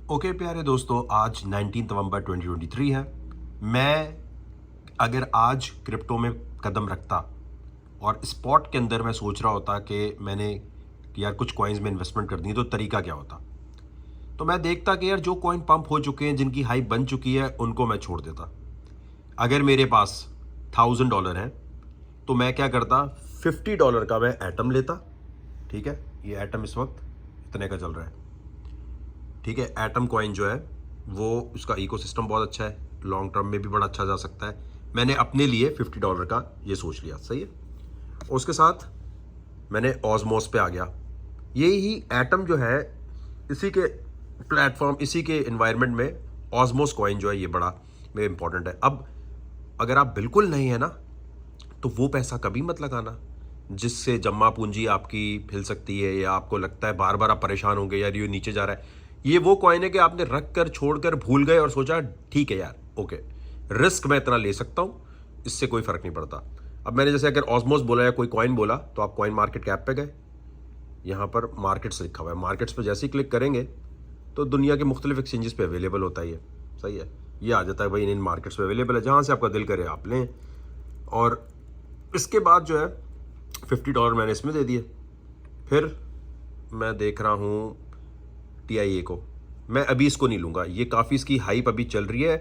Okay प्यारे दोस्तों, आज 19 नवंबर 2023 है। मैं अगर आज क्रिप्टो में कदम रखता और स्पॉट के अंदर मैं सोच रहा होता कि मैंने यार कुछ कॉइन्स में इन्वेस्टमेंट करनी है, तो तरीका क्या होता। तो मैं देखता कि यार जो कॉइन पंप हो चुके हैं, जिनकी हाइप बन चुकी है, उनको मैं छोड़ देता। अगर मेरे पास $1000 हैं तो मैं क्या करता, $50 का मैं एटम लेता। ठीक है, ये एटम इस वक्त इतने का चल रहा है। ठीक है, एटम कॉइन जो है वो उसका इकोसिस्टम बहुत अच्छा है, लॉन्ग टर्म में भी बड़ा अच्छा जा सकता है। मैंने अपने लिए $50 का ये सोच लिया, सही है। उसके साथ मैंने ऑजमोस पे आ गया। यही एटम जो है, इसी के प्लेटफॉर्म, इसी के इन्वायरमेंट में ऑजमोस कॉइन जो है ये बड़ा में इंपॉर्टेंट है। अब अगर आप बिल्कुल नहीं है ना, तो वो पैसा कभी मत लगाना जिससे जमा पूंजी आपकी हिल सकती है, या आपको लगता है बार बार आप परेशान होंगे यार ये नीचे जा रहा है। ये वो कॉइन है कि आपने रख कर छोड़ कर भूल गए और सोचा ठीक है यार, ओके, रिस्क मैं इतना ले सकता हूं, इससे कोई फर्क नहीं पड़ता। अब मैंने जैसे अगर ऑस्मोस बोला या कोई कॉइन बोला, तो आप कॉइन मार्केट कैप पे गए, यहाँ पर मार्केट्स लिखा हुआ है। मार्केट्स पे जैसे ही क्लिक करेंगे तो दुनिया के मुख्तलिफ एक्सचेंजेस पे अवेलेबल होता है ये, सही है। ये आ जाता है भाई इन मार्केट्स पे अवेलेबल है, जहाँ से आपका दिल करे आप लें। और इसके बाद जो है $50 मैंने इसमें दे दिए। फिर मैं देख रहा हूँ TIA को, मैं अभी इसको नहीं लूँगा, ये काफ़ी इसकी हाइप अभी चल रही है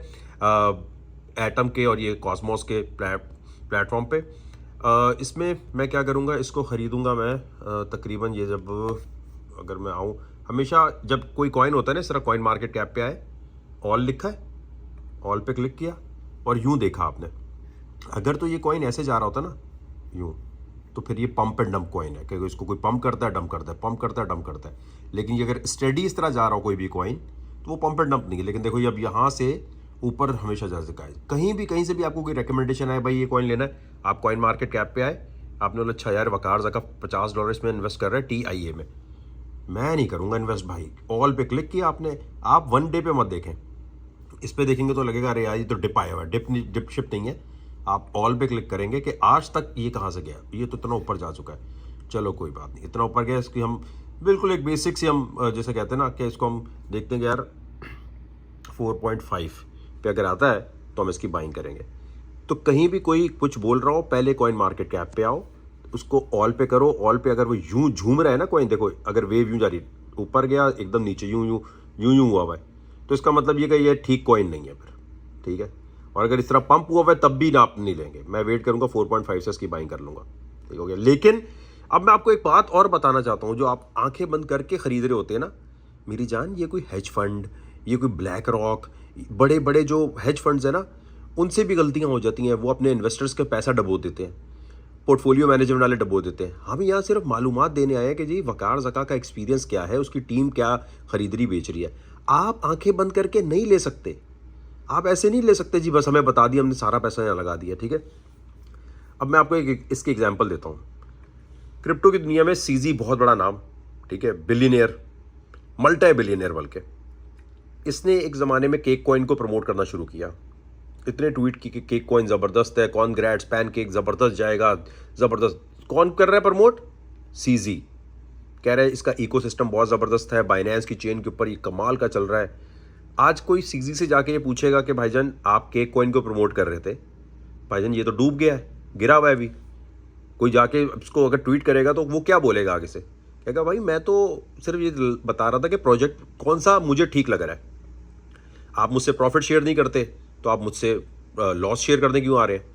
एटम के और ये कॉस्मोस के प्लेटफॉर्म पे। इसमें मैं क्या करूँगा, इसको ख़रीदूँगा मैं तकरीबन ये जब अगर मैं आऊँ, हमेशा जब कोई कॉइन होता है ना इस तरह कॉइन मार्केट कैप पे आए, ऑल लिखा है, ऑल पे क्लिक किया और यूँ देखा आपने। अगर तो ये कॉइन ऐसे जा रहा होता ना यूँ, तो फिर ये पंप एंड डंप कॉइन है, क्योंकि इसको कोई पंप करता है, डंप करता है, पंप करता है, डंप करता है। लेकिन ये अगर स्टेडी इस तरह जा रहा हो कोई भी कॉइन, तो वो पंप एंड डंप नहीं है। लेकिन देखो ये अब यहाँ से ऊपर हमेशा जा सका है। कहीं से भी आपको कोई रिकमेंडेशन आए भाई ये कॉइन लेना है, आप कॉइन मार्केट कैप पे आए, आपने बोला अच्छा यार वकार ज़का $50 इसमें इन्वेस्ट कर रहे हैं TIA में, मैं नहीं करूँगा इन्वेस्ट भाई। ऑल पे क्लिक किया आपने, आप वन डे पे मत देखें, इस पे देखेंगे तो लगेगा अरे यार ये तो डिप आया हुआ है, डिप शिफ्ट नहीं है। आप ऑल पे क्लिक करेंगे कि आज तक ये कहाँ से गया, ये तो इतना ऊपर जा चुका है, चलो कोई बात नहीं, इतना ऊपर गया, इसकी हम बिल्कुल एक बेसिक से हम जैसे कहते हैं ना कि इसको हम देखते हैं कि यार 4.5 पे अगर आता है तो हम इसकी बाइंग करेंगे। तो कहीं भी कोई कुछ बोल रहा हो, पहले कॉइन मार्केट कैप पे आओ, उसको ऑल पे करो। ऑल पे अगर वो यूं झूम रहा है ना कॉइन, देखो अगर वेव यूं जा रही, ऊपर गया एकदम नीचे यूं यूं यूं यूं हुआ हुआ है, तो इसका मतलब ये कि ये ठीक कॉइन नहीं है फिर, ठीक है। और अगर इस तरह पंप हुआ हुआ है तब भी ना आप नहीं लेंगे, मैं वेट करूंगा 4.5 से इसकी बाइंग कर लूंगा, ठीक हो गया। लेकिन अब मैं आपको एक बात और बताना चाहता हूं, जो आप आंखें बंद करके खरीद रहे होते हैं ना, मेरी जान, ये कोई हेज फंड, ये कोई ब्लैक रॉक, बड़े बड़े जो हेज फंड्स है ना, उनसे भी गलतियां हो जाती हैं। वो अपने इन्वेस्टर्स के पैसा डबो देते हैं, पोर्टफोलियो मैनेजमेंट वाले डबो देते हैं। हम यहाँ सिर्फ मालूमात देने आए हैं कि जी वकार ज़का का एक्सपीरियंस क्या है, उसकी टीम क्या खरीदरी बेच रही है। आप आंखें बंद करके नहीं ले सकते, आप ऐसे नहीं ले सकते जी बस हमें बता दिया हमने सारा पैसा यहाँ लगा दिया, ठीक है। अब मैं आपको एक इसकी एग्जांपल देता हूँ। क्रिप्टो की दुनिया में CZ बहुत बड़ा नाम, ठीक है, बिलियनियर, मल्टी बिलियनियर बल्कि। इसने एक ज़माने में केक कॉइन को प्रमोट करना शुरू किया, इतने ट्वीट की कि केक कॉइन ज़बरदस्त है, कॉन्ग्रेट्स, पैनकेक ज़बरदस्त जाएगा, ज़बरदस्त। कौन कर रहा है प्रमोट? CZ कह रहे हैं इसका इकोसिस्टम बहुत ज़बरदस्त है, बाइनेंस की चेन के ऊपर ये कमाल का चल रहा है। आज कोई CZ से जाके ये पूछेगा कि भाईजान आप केक कॉइन को प्रमोट कर रहे थे, भाईजान ये तो डूब गया है, गिरा हुआ है अभी। कोई जाके इसको अगर ट्वीट करेगा तो वो क्या बोलेगा आगे से, कहेगा भाई मैं तो सिर्फ ये बता रहा था कि प्रोजेक्ट कौन सा मुझे ठीक लग रहा है, आप मुझसे प्रॉफिट शेयर नहीं करते तो आप मुझसे लॉस शेयर करने क्यों आ रहे हैं।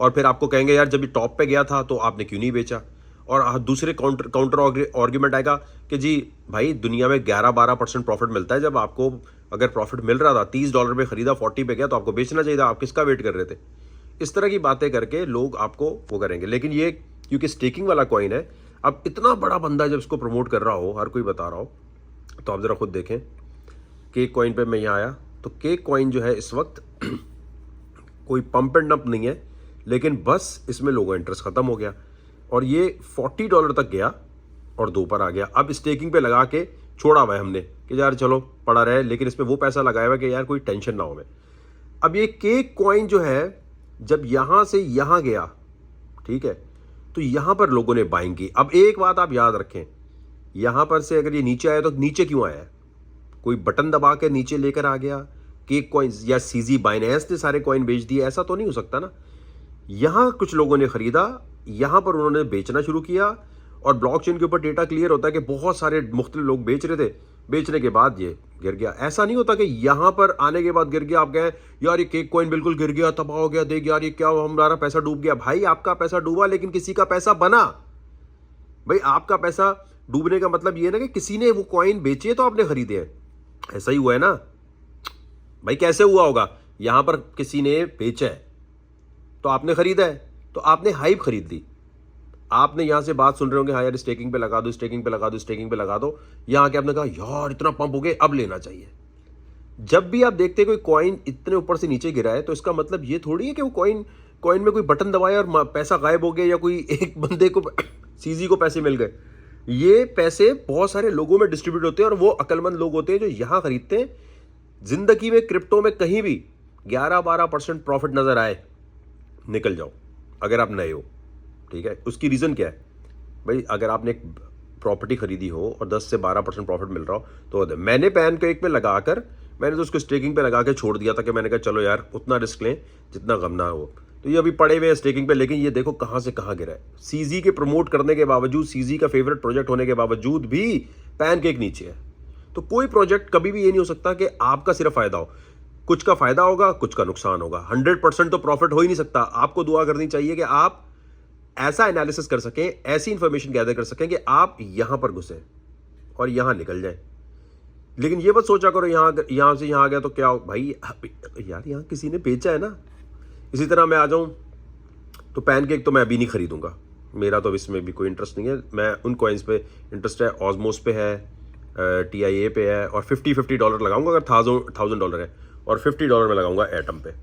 और फिर आपको कहेंगे यार जब ये टॉप पे गया था तो आपने क्यों नहीं बेचा। और दूसरे काउंटर आर्ग्यूमेंट आएगा कि जी भाई दुनिया में 11-12% प्रॉफिट मिलता है, जब आपको अगर प्रॉफिट मिल रहा था $30 पे खरीदा, 40 पे गया, तो आपको बेचना चाहिए था, आप किसका वेट कर रहे थे। इस तरह की बातें करके लोग आपको वो करेंगे। लेकिन ये क्योंकि स्टेकिंग वाला कॉइन है, अब इतना बड़ा बंदा जब इसको प्रमोट कर रहा हो, हर कोई बता रहा हो, तो आप ज़रा खुद देखें। केक कॉइन पे मैं यहाँ आया तो केक कॉइन जो है इस वक्त कोई पंप एंड डंप नहीं है, लेकिन बस इसमें लोगों का इंटरेस्ट खत्म हो गया और ये $40 तक गया और 2 पर आ गया। अब स्टेकिंग पे लगा के छोड़ा हुआ है हमने कि यार चलो पड़ा रहे, लेकिन इसमें वो पैसा लगाया हुआ है कि यार कोई टेंशन ना हो हमें। अब ये केक कॉइन जो है जब यहां से यहां गया, ठीक है, तो यहां पर लोगों ने बाइंग की। अब एक बात आप याद रखें, यहां पर से अगर ये नीचे आया तो नीचे क्यों आया है? कोई बटन दबा के नीचे लेकर आ गया केक कॉइन्स, या सीजी बाइनेंस ने सारे कॉइन बेच दिए, ऐसा तो नहीं हो सकता ना। यहाँ कुछ लोगों ने खरीदा, यहाँ पर उन्होंने बेचना शुरू किया, और ब्लॉकचेन के ऊपर डेटा क्लियर होता है कि बहुत सारे मुख्तलिफ लोग बेच रहे थे, बेचने के बाद ये गिर गया। ऐसा नहीं होता कि यहाँ पर आने के बाद गिर गया, आप कहें यार ये केक कॉइन बिल्कुल गिर गया, तबाह हो गया, देख यार ये क्या, हमारा पैसा डूब गया। भाई आपका पैसा डूबा, लेकिन किसी का पैसा बना। भाई आपका पैसा डूबने का मतलब ये ना कि किसी ने वो कॉइन बेचे तो आपने खरीदे हैं, ऐसा ही हुआ है ना। भाई कैसे हुआ होगा, यहां पर किसी ने बेचा है तो आपने खरीदा है, तो आपने हाइप खरीद ली। आपने यहां से बात सुन रहे होंगे, हाँ यार स्टेकिंग पे लगा दो, स्टेकिंग पे लगा दो, स्टेकिंग पे लगा दो, यहां आके आपने कहा यार इतना पंप हो गया, अब लेना चाहिए। जब भी आप देखते हैं कोई कॉइन इतने ऊपर से नीचे गिरा है, तो इसका मतलब ये थोड़ी है कि वो कॉइन में कोई बटन दबाया और पैसा गायब हो गया, या कोई एक बंदे को सीजी को पैसे मिल गए। ये पैसे बहुत सारे लोगों में डिस्ट्रीब्यूट होते हैं, और वो अक्लमंद लोग होते हैं जो यहां खरीदते हैं। जिंदगी में क्रिप्टो में कहीं भी 11-12% प्रॉफिट नजर आए, निकल जाओ अगर आप नए हो, ठीक है। उसकी रीजन क्या है भाई, अगर आपने एक प्रॉपर्टी खरीदी हो और 10 से 12% प्रॉफिट मिल रहा हो, तो मैंने पैन केक में लगाकर मैंने तो उसको स्टेकिंग पे लगा के छोड़ दिया था कि मैंने कहा चलो यार उतना रिस्क लें जितना गम ना हो। तो ये अभी पड़े हुए हैं स्टेकिंग पे, लेकिन ये देखो कहां से कहां गिरा है। सीजी के प्रमोट करने के बावजूद, सीजी का फेवरेट प्रोजेक्ट होने के बावजूद भी पैन केक नीचे है। तो कोई प्रोजेक्ट कभी भी ये नहीं हो सकता कि आपका सिर्फ फायदा हो, कुछ का फायदा होगा, कुछ का नुकसान होगा। 100% तो प्रॉफिट हो ही नहीं सकता। आपको दुआ करनी चाहिए कि आप ऐसा एनालिसिस कर सकें, ऐसी इंफॉर्मेशन गैदर कर सकें कि आप यहां पर घुसें और यहां निकल जाएं। लेकिन ये मत सोचा करो यहां से यहां आ गया तो क्या भाई, यार यहां किसी ने बेचा है ना। इसी तरह मैं आ जाऊं तो पैनकेक तो मैं अभी नहीं खरीदूंगा, मेरा तो इसमें भी कोई इंटरेस्ट नहीं है। मैं उन कॉइन्स पे इंटरेस्ट है, ऑजमोस पे है, TIA पे है, और $50 लगाऊंगा अगर $1000 है, और $50 में लगाऊंगा एटम पे।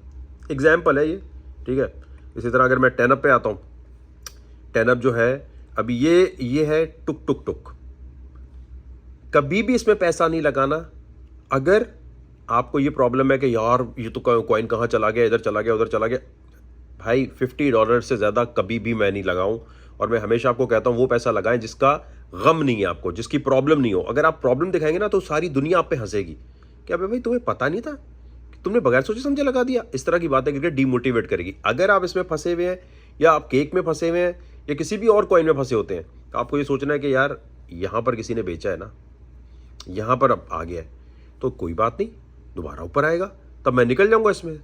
एग्जाम्पल है ये, ठीक है। इसी तरह अगर मैं टेनअप पे आता हूँ, टेनअप जो है अभी ये है टुक टुक टुक। कभी भी इसमें पैसा नहीं लगाना। अगर आपको ये प्रॉब्लम है कि यार ये तो कॉइन कहाँ चला गया, इधर चला गया, उधर चला गया, भाई $50 से ज़्यादा कभी भी मैं नहीं लगाऊं। और मैं हमेशा आपको कहता हूं वो पैसा लगाएं जिसका गम नहीं है आपको, जिसकी प्रॉब्लम नहीं हो। अगर आप प्रॉब्लम दिखाएंगे ना तो सारी दुनिया आप पे हंसेगी, क्या भाई तुम्हें पता नहीं था, तुमने बगैर सोचे समझे लगा दिया। इस तरह की बातें करके डीमोटिवेट करेगी। अगर आप इसमें फंसे हुए हैं, या आप केक में फंसे हुए हैं, या किसी भी और कॉइन में फंसे होते हैं, तो आपको ये सोचना है कि यार यहाँ पर किसी ने बेचा है ना, यहाँ पर अब आ गया है, तो कोई बात नहीं, दोबारा ऊपर आएगा तब मैं निकल जाऊंगा इसमें।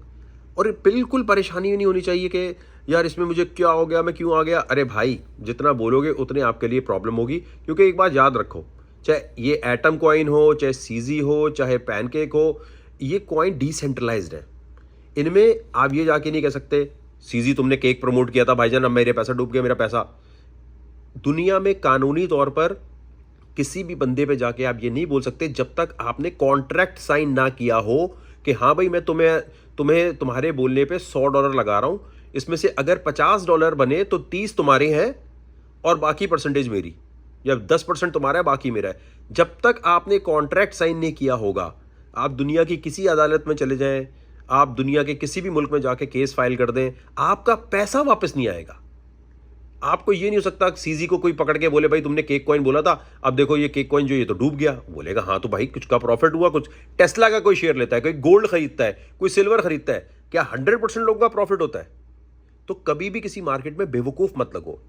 और बिल्कुल परेशानी नहीं होनी चाहिए कि यार इसमें मुझे क्या हो गया, मैं क्यों आ गया। अरे भाई जितना बोलोगे उतने आपके लिए प्रॉब्लम होगी। क्योंकि एक बात याद रखो, चाहे ये एटम कॉइन हो, चाहे सीजी हो, चाहे पैनकेक हो, ये कॉइन डिसेंट्रलाइज्ड है। इनमें आप ये जाके नहीं कह सकते सीजी तुमने केक प्रमोट किया था भाईजान, अब मेरे पैसा डूब गया, मेरा पैसा। दुनिया में कानूनी तौर पर किसी भी बंदे पे जाके आप ये नहीं बोल सकते जब तक आपने कॉन्ट्रैक्ट साइन ना किया हो कि हाँ भाई मैं तुम्हें तुम्हारे बोलने पे $100 लगा रहा हूं, इसमें से अगर $50 बने तो 30 तुम्हारे हैं और बाकी परसेंटेज मेरी, या 10% तुम्हारा है बाकी मेरा है। जब तक आपने कॉन्ट्रैक्ट साइन नहीं किया होगा, आप दुनिया की किसी अदालत में चले जाएं, आप दुनिया के किसी भी मुल्क में जाके केस फाइल कर दें, आपका पैसा वापस नहीं आएगा। आपको ये नहीं हो सकता सीजी को कोई पकड़ के बोले भाई तुमने केक कॉइन बोला था, अब देखो ये केक कॉइन जो ये तो डूब गया। बोलेगा हाँ तो भाई कुछ का प्रॉफिट हुआ, कुछ टेस्ला का कोई शेयर लेता है, कोई गोल्ड खरीदता है, कोई सिल्वर खरीदता है, क्या 100% लोगों का प्रॉफिट होता है? तो कभी भी किसी मार्केट में बेवकूफ मत लगो।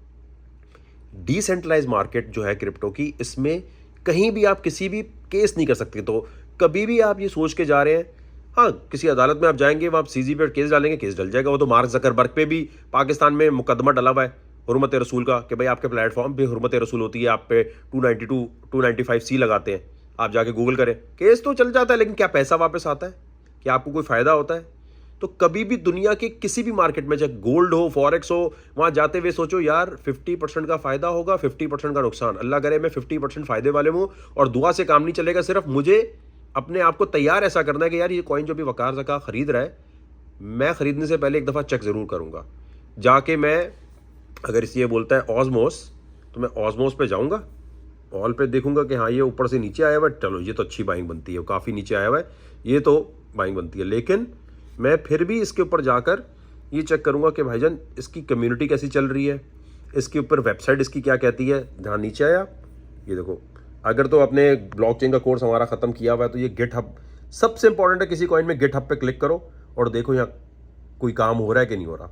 डिसेंट्रलाइज मार्केट जो है क्रिप्टो की, इसमें कहीं भी आप किसी भी केस नहीं कर सकते। तो कभी भी आप ये सोच के जा रहे हैं, हाँ किसी अदालत में आप जाएंगे, वहां आप सीजी पर केस डालेंगे, केस डल जाएगा। वो तो मार्क जकरबर्ग पे भी पाकिस्तान में मुकदमा डला हुआ है हुर्मत रसूल का, कि भाई आपके प्लेटफॉर्म पे हुर्मत रसूल होती है, आप पे 295C लगाते हैं, आप जाके गूगल करें, केस तो चल जाता है, लेकिन क्या पैसा वापस आता है? क्या आपको कोई फायदा होता है? तो कभी भी दुनिया के किसी भी मार्केट में, चाहे गोल्ड हो, फॉरेक्स हो, वहां जाते हुए सोचो यार 50% का फायदा होगा, 50% का नुकसान। अल्लाह करे मैं 50% फायदे वाले हूं, और दुआ से काम नहीं चलेगा। सिर्फ मुझे अपने आप को तैयार ऐसा करना है कि यार ये कॉइन जो भी वकार ज़का खरीद रहा है, मैं खरीदने से पहले एक दफ़ा चेक ज़रूर करूँगा। जाके मैं अगर इसे ये बोलता है ऑजमोस, तो मैं ऑजमोस पे जाऊँगा, ऑल पे देखूंगा कि हाँ ये ऊपर से नीचे आया हुआ है, चलो ये तो अच्छी बाइंग बनती है, काफ़ी नीचे आया हुआ है, ये तो बाइंग बनती है। लेकिन मैं फिर भी इसके ऊपर जाकर ये चेक करूँगा कि भाईजान इसकी कम्युनिटी कैसी चल रही है, इसके ऊपर वेबसाइट इसकी क्या कहती है। जहाँ नीचे आया ये देखो, अगर तो अपने ब्लॉकचेन का कोर्स हमारा ख़त्म किया हुआ है तो ये गिटहब सबसे इंपॉर्टेंट है। किसी कॉइन में गिटहब पे क्लिक करो और देखो यहाँ कोई काम हो रहा है कि नहीं हो रहा।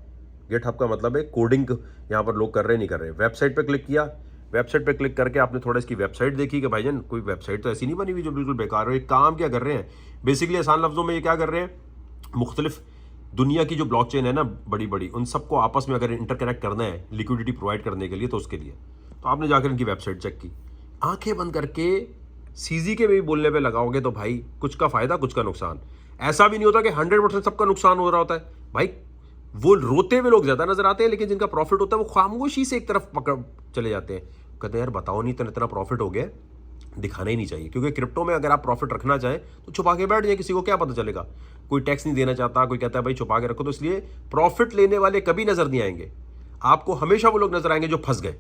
गिटहब का मतलब है कोडिंग, यहाँ पर लोग कर रहे नहीं कर रहे। वेबसाइट पे क्लिक किया, वेबसाइट पे क्लिक करके आपने थोड़ा इसकी वेबसाइट देखी कि भाईजान कोई वेबसाइट तो ऐसी नहीं बनी हुई जो बिल्कुल बेकार हो। ये काम क्या कर रहे हैं बेसिकली, आसान लफ्ज़ों में ये क्या कर रहे हैं, मुख्तलिफ दुनिया की जो ब्लॉकचेन है ना बड़ी बड़ी, उन सबको आपस में अगर इंटरकनेक्ट करना है लिक्विडिटी प्रोवाइड करने के लिए, तो उसके लिए तो आपने जाकर इनकी वेबसाइट चेक की, आंखें बंद करके सीजी के भी बोलने पे लगाओगे तो भाई कुछ का फायदा कुछ का नुकसान। ऐसा भी नहीं होता कि 100% सबका नुकसान हो रहा होता है भाई। वो रोते हुए लोग ज्यादा नजर आते हैं, लेकिन जिनका प्रॉफिट होता है वो खामोशी से एक तरफ पकड़ चले जाते हैं, कहते हैं यार बताओ नहीं, इतना प्रॉफिट हो गया, दिखाना ही नहीं चाहिए। क्योंकि क्रिप्टो में अगर आप प्रॉफिट रखना चाहें तो छुपा के बैठ जाए, किसी को क्या पता चलेगा। कोई टैक्स नहीं देना चाहता, कोई कहता है भाई छुपा के रखो, तो इसलिए प्रॉफिट लेने वाले कभी नजर नहीं आएंगे आपको। हमेशा वो लोग नजर आएंगे जो फंस गए।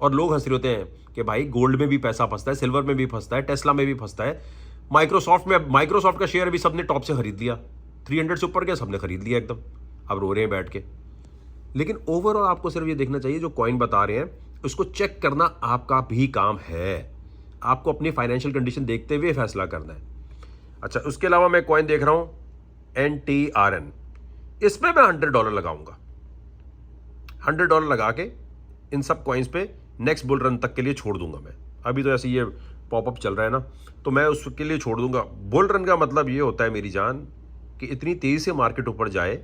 और लोग हंस रहे होते हैं कि भाई गोल्ड में भी पैसा फंसता है, सिल्वर में भी फंसता है, टेस्ला में भी फंसता है, माइक्रोसॉफ्ट का शेयर अभी सबने टॉप से खरीद लिया, 300 से ऊपर गया, सबने खरीद लिया एकदम, अब रो रहे हैं बैठ के। लेकिन ओवरऑल आपको सिर्फ ये देखना चाहिए जो कॉइन बता रहे हैं उसको चेक करना आपका भी काम है। आपको अपनी फाइनेंशियल कंडीशन देखते हुए फैसला करना है। अच्छा, उसके अलावा मैं कॉइन देख रहा हूं NTRN, इसमें मैं $100 लगाऊंगा। $100 लगा के इन सब कॉइन्स पे नेक्स्ट बुल रन तक के लिए छोड़ दूंगा मैं। अभी तो ऐसे ये पॉपअप चल रहा है ना, तो मैं उसके लिए छोड़ दूंगा। बुल रन का मतलब ये होता है मेरी जान कि इतनी तेजी से मार्केट ऊपर जाए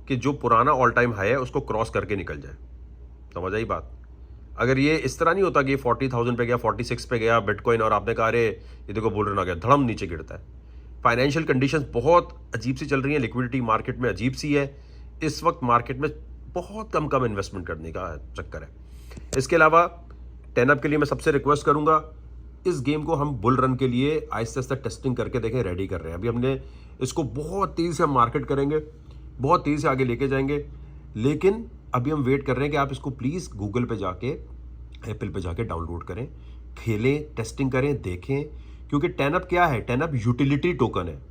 कि जो पुराना ऑल टाइम हाई है उसको क्रॉस करके निकल जाए। समझ आई बात? अगर ये इस तरह नहीं होता कि 40,000 पे गया, 46 पे गया बिटकॉइन और आपने कहा अरे ये देखो बुल रन आ गया, धड़म नीचे गिरता है। फाइनेंशियल कंडीशंस बहुत अजीब सी चल रही हैं, लिक्विडिटी मार्केट में अजीब सी है इस वक्त। मार्केट में बहुत कम इन्वेस्टमेंट करने का चक्कर है। इसके अलावा 10 के लिए मैं सबसे रिक्वेस्ट करूंगा, इस गेम को हम बुल रन के लिए आहिस्ता आहिस्ता टेस्टिंग करके देखें, रेडी कर रहे हैं। अभी हमने इसको बहुत तेज़ी से हम मार्केट करेंगे, बहुत तेज़ी से आगे लेके जाएंगे, लेकिन अभी हम वेट कर रहे हैं कि आप इसको प्लीज़ गूगल पे जाके, एप्पल पे जाके डाउनलोड करें, खेलें, टेस्टिंग करें, देखें। क्योंकि 10 क्या है, 10 यूटिलिटी टोकन है।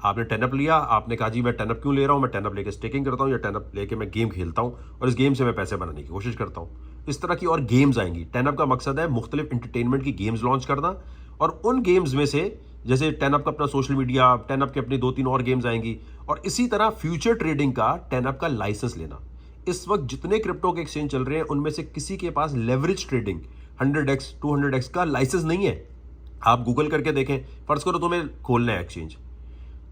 आपने 10 लिया, आपने कहा जी मैं 10 क्यों ले रहा हूँ, मैं 10 लेके स्टेकिंग करता हूँ या 10 लेके मैं गेम खेलता हूँ और इस गेम से मैं पैसे बनाने की कोशिश करता हूँ। इस तरह की और गेम्स आएंगी। 10 का मकसद है मुख्तलिफ इंटरटेनमेंट की गेम्स लॉन्च करना, और उन गेम्स में से जैसे 10 का अपना सोशल मीडिया, 10 के अपनी 2-3 और गेम्स आएंगी, और इसी तरह फ्यूचर ट्रेडिंग का 10 का लाइसेंस लेना। इस वक्त जितने क्रिप्टो के एक्सचेंज चल रहे हैं उनमें से किसी के पास लेवरेज ट्रेडिंग 100x 200x का लाइसेंस नहीं है। आप गूगल करके देखें, फर्ज करो तुम्हें खोलना है एक्सचेंज,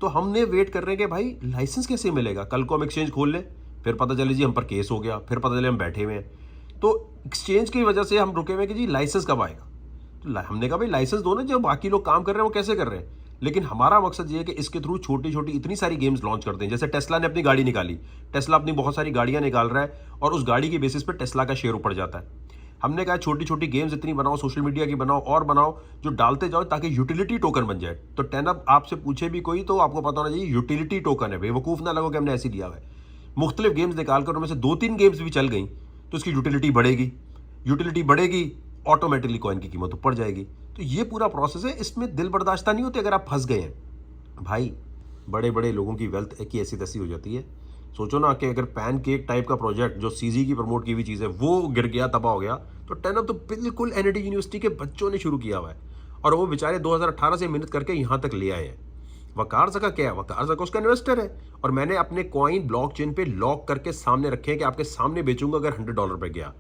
तो हमने वेट कर रहे हैं कि भाई लाइसेंस कैसे मिलेगा। कल को हम एक्सचेंज खोल लें, फिर पता चले जी हम पर केस हो गया, फिर पता चले हम बैठे हुए हैं। तो एक्सचेंज की वजह से हम रुके हुए कि जी लाइसेंस कब आएगा। तो हमने कहा भाई लाइसेंस दो ना, जो बाकी लोग काम कर रहे हैं वो कैसे कर रहे हैं। लेकिन हमारा मकसद ये है कि इसके थ्रू छोटी छोटी इतनी सारी गेम्स लॉन्च करते हैं। जैसे टेस्ला ने अपनी गाड़ी निकाली, टेस्ला अपनी बहुत सारी गाड़ियां निकाल रहा है और उस गाड़ी के बेसिस पे टेस्ला का शेयर ऊपर जाता है। हमने कहा छोटी छोटी गेम्स इतनी बनाओ, सोशल मीडिया की बनाओ और बनाओ, जो डालते जाओ ताकि यूटिलिटी टोकन बन जाए। तो 10 आपसे पूछे भी कोई तो आपको पता होना चाहिए यूटिलिटी टोकन है, बेवकूफ़ ना लगो कि हमने ऐसे लिया है। मुख्तलिफ गेम्स निकालकर उनमें से 2-3 गेम्स भी चल गई तो इसकी यूटिलिटी बढ़ेगी, यूटिलिटी बढ़ेगी, ऑटोमेटिकली कॉइन की कीमत ऊपर जाएगी। तो ये पूरा प्रोसेस है, इसमें दिल बर्दाश्ता नहीं होती अगर आप फंस गए हैं। भाई बड़े बड़े लोगों की वेल्थ एक ही ऐसी तैसी हो जाती है। सोचो ना कि अगर पैनकेक टाइप का प्रोजेक्ट जो सीजी की प्रमोट की हुई चीज़ है वो गिर गया, तबाह हो गया, तो 10 तो बिल्कुल एनआईटी यूनिवर्सिटी के बच्चों ने शुरू किया हुआ है और वो बेचारे 2018 से मेहनत करके यहाँ तक ले आए हैं। वकार ज़का क्या है, वकार ज़का उसका इन्वेस्टर है। और मैंने अपने कॉइन ब्लॉकचेन पे लॉक करके सामने रखे हैं कि आपके सामने बेचूंगा अगर $100 पे गया।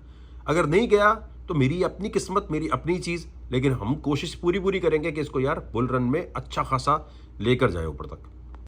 अगर नहीं गया तो मेरी अपनी किस्मत, मेरी अपनी चीज़, लेकिन हम कोशिश पूरी करेंगे कि इसको यार बुल रन में अच्छा खासा लेकर जाए ऊपर तक।